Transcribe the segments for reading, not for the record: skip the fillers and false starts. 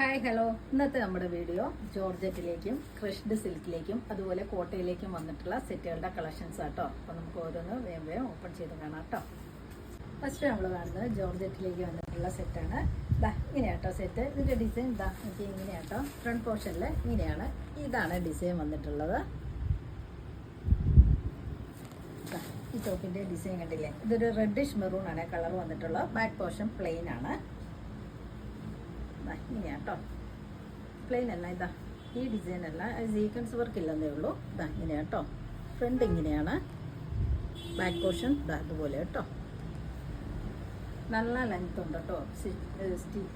Hi hello, ഇന്നത്തെ നമ്മുടെ video ജോർജറ്റിലേക്കും crushed സിൽക്കിലേക്കും അതുപോലെ കോട്ടയിലേക്കും വന്നിട്ടുള്ള സെറ്റുകളുടെ കളക്ഷൻസ് ആട്ടോ. അപ്പോൾ നമുക്ക് ഓരോന്ന് വേഗം വേഗം ഓപ്പൺ ചെയ്ത് കാണാം കേട്ടോ. ഫസ്റ്റ് നമ്മൾ കാണുന്നത് ജോർജറ്റിലേക്ക് വന്നിട്ടുള്ള സെറ്റാണ്. ഇങ്ങനെയാട്ടോ സെറ്റ്. ഇതിൻ്റെ ഡിസൈൻ എനിക്ക് ഇങ്ങനെയാട്ടോ. ഫ്രണ്ട് പോർഷനിൽ ഇങ്ങനെയാണ്, ഇതാണ് ഡിസൈൻ വന്നിട്ടുള്ളത്. ഈ ടോപ്പിൻ്റെ ഡിസൈൻ കണ്ടില്ലേ, ഇതൊരു റെഡിഷ് മെറൂൺ ആണ് കളർ വന്നിട്ടുള്ളത്. ബാക്ക് പോർഷൻ പ്ലെയിൻ ആണ്. ഇങ്ങനെയാട്ടോ, പ്ലെയിൻ അല്ല, ഈ ഡിസൈൻ അല്ല, സീക്വൻസ് വർക്ക് ഇല്ലെന്നേ ഉള്ളൂ. ഇങ്ങനെയാട്ടോ, ഫ്രണ്ട് ഇങ്ങനെയാണ്, ബാക്ക് പോർഷൻ അതുപോലെ കേട്ടോ. നല്ല ലെങ്ത് ഉണ്ട് കേട്ടോ,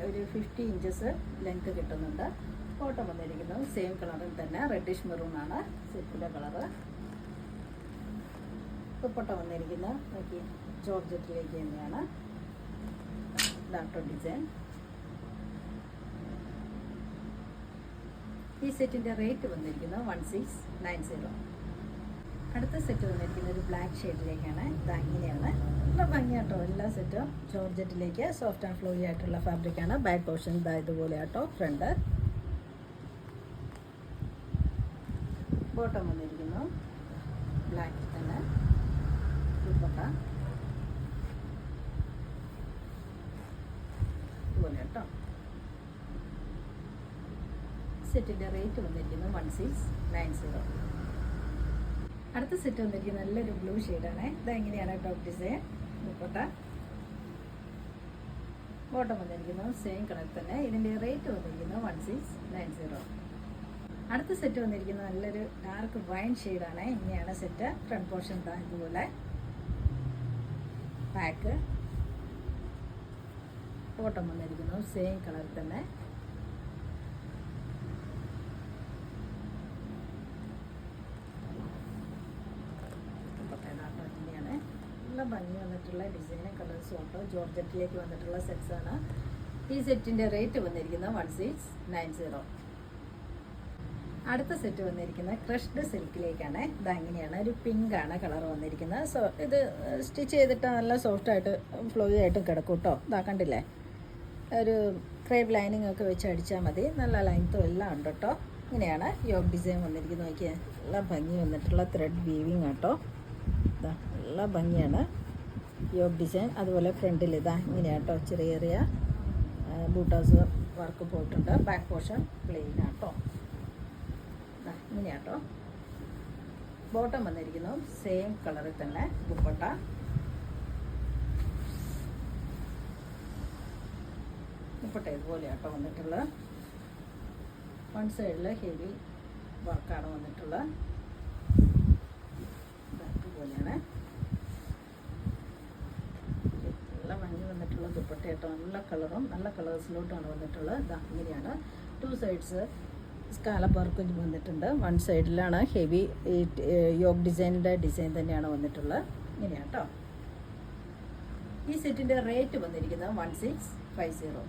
ഒരു 50 ഇഞ്ചസ് ലെങ്ത് കിട്ടുന്നുണ്ട്. ബോട്ടം വന്നിരിക്കുന്നത് സെയിം കളറിൽ തന്നെ റെഡിഷ് മെറൂൺ ആണ് സെറ്റിൻ്റെ കളറ്. ദുപ്പട്ട വന്നിരിക്കുന്നത് നോക്കി ജോർജറ്റിലേക്ക് തന്നെയാണ്. ഇതാട്ടോ ഡിസൈൻ. ഈ സെറ്റിൻ്റെ റേറ്റ് വന്നിരിക്കുന്നത് 1690. അടുത്ത സെറ്റ് വന്നിരിക്കുന്നത് ഒരു ബ്ലാക്ക് ഷെയ്ഡിലേക്കാണ്. ഇങ്ങനെയാണ്, നല്ല ഭംഗിയാട്ടോ. എല്ലാ സെറ്റും ജോർജറ്റിലേക്ക് സോഫ്റ്റ് ആൻഡ് ഫ്ലോയി ആയിട്ടുള്ള ഫാബ്രിക്കാണ്. ബാക്ക് പോർഷൻ ഇതുപോലെ ആട്ടോ. ഫ്രണ്ട് ബോട്ടം വന്നിരിക്കുന്നു ബ്ലാക്ക് തന്നെ. ദുപ്പട്ട ഇതുപോലെ കേട്ടോ. സെറ്റിൻ്റെ റേറ്റ് വന്നിരിക്കുന്നത് 1690. അടുത്ത സെറ്റ് വന്നിരിക്കുന്നത് നല്ലൊരു ബ്ലൂ ഷെയ്ഡാണ്. ഇതെങ്ങനെയാണ് ടോപ്പ് ഡിസൈൻ. ദുപ്പട്ട ബോട്ടം വന്നിരിക്കുന്നത് സെയിം കളർ തന്നെ. ഇതിൻ്റെ റേറ്റ് വന്നിരിക്കുന്നത് 1690. അടുത്ത സെറ്റ് വന്നിരിക്കുന്നത് നല്ലൊരു ഡാർക്ക് വൈൻ ഷെയ്ഡാണ്. ഇങ്ങനെയാണ് സെറ്റ്. ഫ്രണ്ട് പോർഷൻ ഇതുപോലെ, ബാക്ക് ബോട്ടം വന്നിരിക്കുന്നു സെയിം കളർ തന്നെ. നല്ല ഭംഗി വന്നിട്ടുള്ള ഡിസൈനും കളേഴ്സും ഉണ്ടോ. ജോർജറ്റിലേക്ക് വന്നിട്ടുള്ള സെറ്റ്സ് ആണ്. ഈ സെറ്റിൻ്റെ റേറ്റ് വന്നിരിക്കുന്നത് 1690. അടുത്ത സെറ്റ് വന്നിരിക്കുന്നത് ക്രഷ്ഡ് സിൽക്കിലേക്കാണ്. ഇതങ്ങനെയാണ്, ഒരു പിങ്ക് ആണ് കളർ വന്നിരിക്കുന്നത്. ഇത് സ്റ്റിച്ച് ചെയ്തിട്ട് നല്ല സോഫ്റ്റായിട്ട് ഫ്ലോയി ആയിട്ട് കിടക്കും കേട്ടോ. കണ്ടില്ലേ, ഒരു ക്രേപ്പ് ലൈനിങ് ഒക്കെ വെച്ച് അടിച്ചാൽ മതി. നല്ല ലൈൻത്തും എല്ലാം ഉണ്ട് കേട്ടോ. ഇങ്ങനെയാണ് യോഗ് ഡിസൈൻ വന്നിരിക്കുന്നത്. നോക്കിയാൽ നല്ല ഭംഗി വന്നിട്ടുള്ള ത്രെഡ് വീവിങ് കേട്ടോ. നല്ല ഭംഗിയാണ് യോഗ് ഡിസൈൻ. അതുപോലെ ഫ്രണ്ടിൽ ഇങ്ങനെയാട്ടോ, ചെറിയ ചെറിയ ബൂട്ടാസ് വർക്ക് പോയിട്ടുണ്ട്. ബാക്ക് പോർഷൻ പ്ലെയിൻ ആട്ടോ. ഇങ്ങനെയാട്ടോ. ബോട്ടം വന്നിരിക്കുന്നു സെയിം കളറിൽ തന്നെ. ദുപ്പട്ട ഇതുപോലെയാട്ടോ വന്നിട്ടുള്ളത്. വൺ സൈഡിൽ ഹെവി വർക്കാണ് വന്നിട്ടുള്ളത്. ഇതുപോലെയാണ് നല്ല ഭംഗി വന്നിട്ടുള്ള ദുപ്പട്ടയാട്ടോ. നല്ല കളറും നല്ല കളേഴ്സിലോട്ടാണ് വന്നിട്ടുള്ളത്. ഇങ്ങനെയാണ്. 2 സൈഡ്സ് സ്കാലപ്പ് വർക്ക് വന്നിട്ടുണ്ട്. വൺ സൈഡിലാണ് ഹെവി യോഗ് ഡിസൈനിൻ്റെ ഡിസൈൻ തന്നെയാണ് വന്നിട്ടുള്ളത്. ഇങ്ങനെയാട്ടോ. ഈ സെറ്റിൻ്റെ റേറ്റ് വന്നിരിക്കുന്നത് 1650.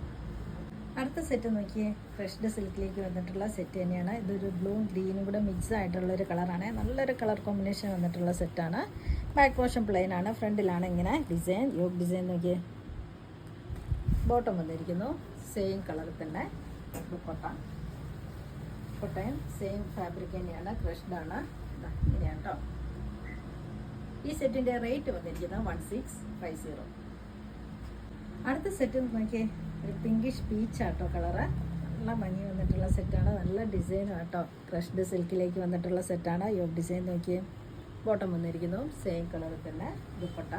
അടുത്ത സെറ്റ് നോക്കിയേ, ക്രഷ്ഡ് സിൽക്കിലേക്ക് വന്നിട്ടുള്ള സെറ്റ് തന്നെയാണ്. ഇതൊരു ബ്ലൂ ഗ്രീനും കൂടെ മിക്സ് ആയിട്ടുള്ളൊരു കളറാണ്. നല്ലൊരു കളർ കോമ്പിനേഷൻ വന്നിട്ടുള്ള സെറ്റാണ്. ബാക്ക് പോർഷൻ പ്ലെയിൻ ആണ്. ഫ്രണ്ടിലാണ് ഇങ്ങനെ ഡിസൈൻ, യോഗ് ഡിസൈൻ നോക്കിയേ. ബോട്ടം വന്നിരിക്കുന്നു സെയിം കളറിൽ തന്നെ. ദുപ്പട്ടയും സെയിം ഫാബ്രിക് തന്നെയാണ്. ക്രഷ്ഡാണ്. ഇങ്ങനെയാണ് കേട്ടോ. ഈ സെറ്റിൻ്റെ റേറ്റ് വന്നിരിക്കുന്നത് 1650. അടുത്ത സെറ്റ് നോക്കിയേ, ഒരു പിങ്കിഷ് പീച്ച് ആട്ടോ കളറ്. നല്ല ഭംഗി വന്നിട്ടുള്ള സെറ്റാണ്. നല്ല ഡിസൈനും ആട്ടോ. ക്രഷ്ഡ് സിൽക്കിലേക്ക് വന്നിട്ടുള്ള സെറ്റാണ്. യോഗ് ഡിസൈൻ നോക്കിയേ. ബോട്ടം വന്നിരിക്കുന്നു സെയിം കളറിൽ തന്നെ. ദുപ്പട്ട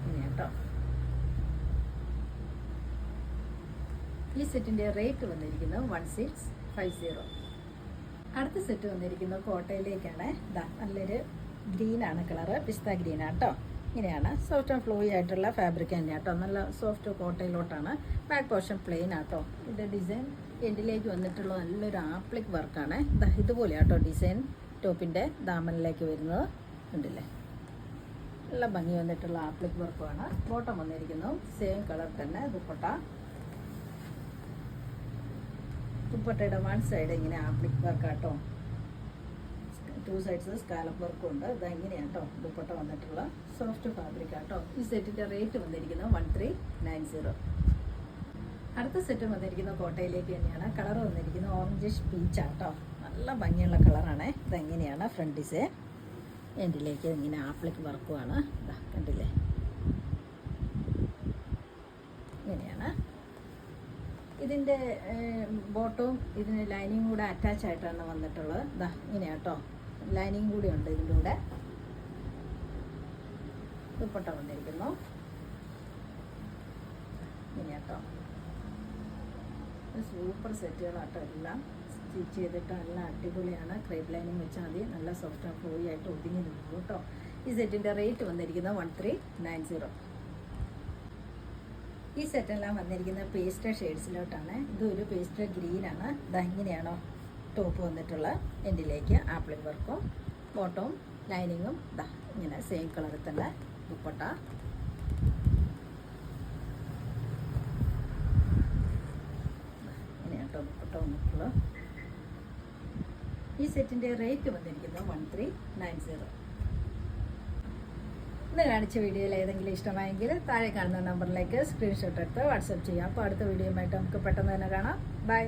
ഇങ്ങനെയാട്ടോ. ഈ സെറ്റിൻ്റെ റേറ്റ് വന്നിരിക്കുന്നത് 1650. അടുത്ത സെറ്റ് വന്നിരിക്കുന്നത് കോട്ടയിലേക്കാണ്. നല്ലൊരു ഗ്രീനാണ് കളറ്. പിസ്ത ഗ്രീനാട്ടോ. ഇങ്ങനെയാണ് സോഫ്റ്റ് ആൻഡ് ഫ്ലോയി ആയിട്ടുള്ള ഫാബ്രിക് തന്നെയാണ് കേട്ടോ. നല്ല സോഫ്റ്റ് കോട്ടയിലോട്ടാണ്. ബാക്ക് പോർഷൻ പ്ലെയിൻ ആട്ടോ. ഇത് ഡിസൈൻ എൻഡിലേക്ക് വന്നിട്ടുള്ള നല്ലൊരു ആപ്ലിക് വർക്കാണ്. ഇതുപോലെയാട്ടോ ഡിസൈൻ ടോപ്പിൻ്റെ ദാമനിലേക്ക് വരുന്നത്. ഉണ്ടല്ലേ, നല്ല ഭംഗി വന്നിട്ടുള്ള ആപ്ലിക് വർക്കുമാണ്. ബോട്ടം വന്നിരിക്കുന്നു സെയിം കളർ തന്നെ. ദുപ്പട്ടയുടെ വൺ സൈഡ് ഇങ്ങനെ ആപ്ലിക് വർക്കാട്ടോ. 2 സൈഡ്സ് സ്കാലപ്പ് വർക്കും ഉണ്ട്. ഇത് എങ്ങനെയാണ് കേട്ടോ ദുപ്പട്ട വന്നിട്ടുള്ള സോഫ്റ്റ് ഫാബ്രിക് ആട്ടോ. ഈ സെറ്റിൻ്റെ റേറ്റ് വന്നിരിക്കുന്നത് 1390. അടുത്ത സെറ്റ് വന്നിരിക്കുന്ന കോട്ടയിലേക്ക് തന്നെയാണ്. കളർ വന്നിരിക്കുന്നത് ഓറഞ്ചിഷ് പീച്ചാട്ടോ. നല്ല ഭംഗിയുള്ള കളറാണ്. ഇതെങ്ങനെയാണ് ഫ്രണ്ട് ഡിസൈൻ, എൻഡിലേക്ക് ഇങ്ങനെ ആപ്ലിക്ക് വർക്കുമാണ്. ഇതാ കണ്ടില്ലേ, ഇങ്ങനെയാണ്. ഇതിൻ്റെ ബോട്ടവും ഇതിന് ലൈനിങ് കൂടെ അറ്റാച്ച് ആയിട്ടാണ് വന്നിട്ടുള്ളത്. ഇതാ ഇങ്ങനെയാട്ടോ, ലൈനിങ് കൂടി ഉണ്ട് ഇതിൻ്റെ കൂടെ. ദുപ്പട്ട വന്നിരിക്കുന്നു ഇങ്ങനെയാട്ടോ. സൂപ്പർ സെറ്റുകളാട്ടോ, എല്ലാം സ്റ്റിച്ച് ചെയ്തിട്ട് എല്ലാം അടിപൊളിയാണ്. ക്രേപ്പ് ലൈനിങ് വെച്ചാൽ മതി. നല്ല സോഫ്റ്റ് ആൻഡ് ഫ്ലോയി ആയിട്ട് ഒതുങ്ങി നിൽക്കും കേട്ടോ. ഈ സെറ്റിൻ്റെ റേറ്റ് വന്നിരിക്കുന്നത് 1390. ഈ സെറ്റെല്ലാം വന്നിരിക്കുന്നത് പേസ്റ്റൽ ഷെയ്ഡ്സിലോട്ടാണ്. ഇതൊരു പേസ്റ്റൽ ഗ്രീനാണ്. ഇത് ഇങ്ങനെയാണോ ടോപ്പ് വന്നിട്ടുള്ള എൻഡിലേക്ക് ആപ്ലിക് വർക്കും ബോട്ടവും ലൈനിങ്ങും ഇതാ ഇങ്ങനെ സെയിം കളറിൽ തന്നെ ദുപ്പട്ട. ഇങ്ങനെയാട്ടോ ദുപ്പട്ട വന്നിട്ടുള്ള. ഈ സെറ്റിൻ്റെ റേറ്റ് വന്നിരിക്കുന്നത് 1390. ഇന്ന് കാണിച്ച വീഡിയോയിൽ ഏതെങ്കിലും ഇഷ്ടമായെങ്കിൽ താഴെ കാണുന്ന നമ്പറിലേക്ക് സ്ക്രീൻഷോട്ട് എടുത്ത് വാട്സപ്പ് ചെയ്യാം. അപ്പോൾ അടുത്ത വീഡിയോയുമായിട്ട് നമുക്ക് പെട്ടെന്ന് തന്നെ കാണാം. ബൈ.